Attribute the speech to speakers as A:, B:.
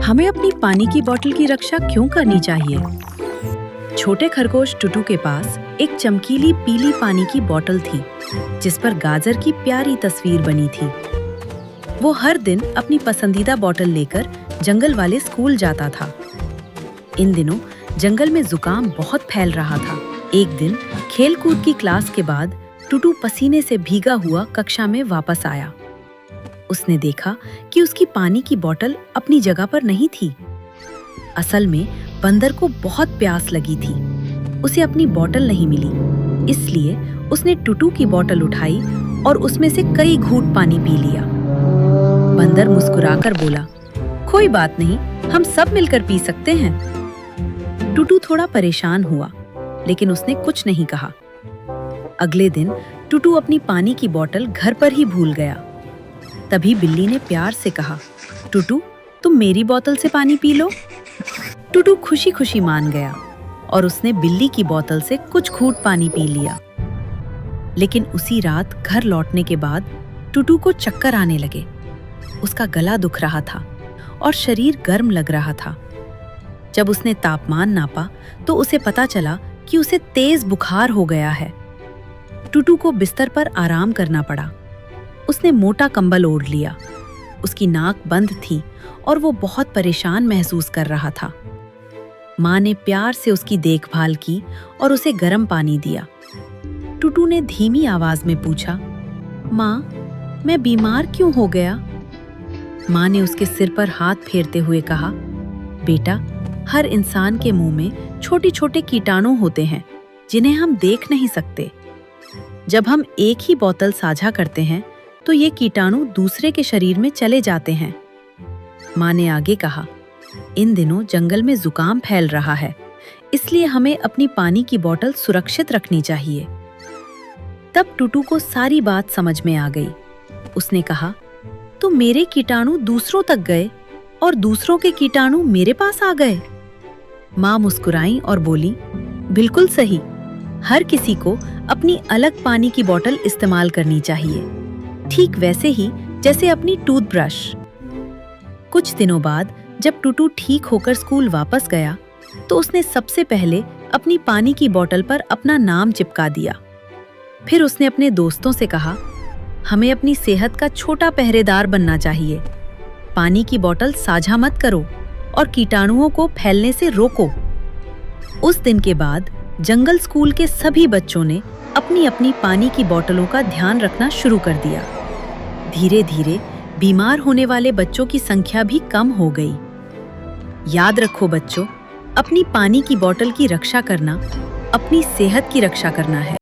A: हमें अपनी पानी की बोतल की रक्षा क्यों करनी चाहिए? छोटे खरगोश टुटू के पास एक चमकीली पीली पानी की बोतल थी, जिस पर गाजर की प्यारी तस्वीर बनी थी। वो हर दिन अपनी पसंदीदा बोतल लेकर जंगल वाले स्कूल जाता था। इन दिनों जंगल में जुकाम बहुत फैल रहा था। एक दिन खेल-कूद की क्लास के बाद टुटू पसीने से भीगा हुआ कक्षा में वापस आया। उसने देखा कि उसकी पानी की बोतल अपनी जगह पर नहीं थी। असल में बंदर को बहुत प्यास लगी थी। उसे अपनी बोतल नहीं मिली, इसलिए उसने टुटू की बोतल उठाई और उसमें से कई घूंट पानी पी लिया। बंदर मुस्कुराकर बोला, कोई बात नहीं, हम सब मिलकर पी सकते हैं। टुटू थोड़ा परेशान हुआ, लेकिन उसने कुछ नहीं कहा। अगले दिन टुटू अपनी पानी की बोतल घर पर ही भूल गया। तभी बिल्ली ने प्यार से कहा, टुटू, तुम मेरी बोतल से पानी पी लो। टुटू खुशी खुशी मान गया और उसने बिल्ली की बोतल से कुछ घूंट पानी पी लिया। लेकिन उसी रात घर लौटने के बाद टुटू को चक्कर आने लगे। उसका गला दुख रहा था और शरीर गर्म लग रहा था। जब उसने तापमान नापा तो उसे पता चला कि उसे तेज बुखार हो गया है। टुटू को बिस्तर पर आराम करना पड़ा। उसने मोटा कंबल ओढ़ लिया। उसकी नाक बंद थी और वो बहुत परेशान महसूस कर रहा था। माँ ने प्यार से उसकी देखभाल की और उसे गर्म पानी दिया। टुटू ने धीमी आवाज में पूछा, माँ, मैं बीमार क्यों हो गया? माँ ने उसके सिर पर हाथ फेरते हुए कहा, बेटा, हर इंसान के मुंह में छोटे छोटे कीटाणु होते हैं जिन्हें हम देख नहीं सकते। जब हम एक ही बोतल साझा करते हैं तो ये कीटाणु दूसरे के शरीर में चले जाते हैं। माँ ने आगे कहा, इन दिनों जंगल में जुकाम फैल रहा है, इसलिए हमें अपनी पानी की बोतल सुरक्षित रखनी चाहिए। तब टुटू को सारी बात समझ में आ गई। उसने कहा, तो मेरे कीटाणु दूसरों तक गए और दूसरों के कीटाणु मेरे पास आ गए। माँ मुस्कुराई और बोली, बिल्कुल सही। हर किसी को अपनी अलग पानी की बोतल इस्तेमाल करनी चाहिए, ठीक वैसे ही जैसे अपनी टूथब्रश। कुछ दिनों बाद जब टुटू ठीक होकर स्कूल वापस गया तो उसने सबसे पहले अपनी पानी की बोतल पर अपना नाम चिपका दिया। फिर उसने अपने दोस्तों से कहा, हमें अपनी सेहत का छोटा पहरेदार बनना चाहिए। पानी की बोतल साझा मत करो और कीटाणुओं को फैलने से रोको। उस दिन के बाद जंगल स्कूल के सभी बच्चों ने अपनी अपनी पानी की बोतलों का ध्यान रखना शुरू कर दिया। धीरे धीरे बीमार होने वाले बच्चों की संख्या भी कम हो गई। याद रखो बच्चों, अपनी पानी की बोतल की रक्षा करना अपनी सेहत की रक्षा करना है।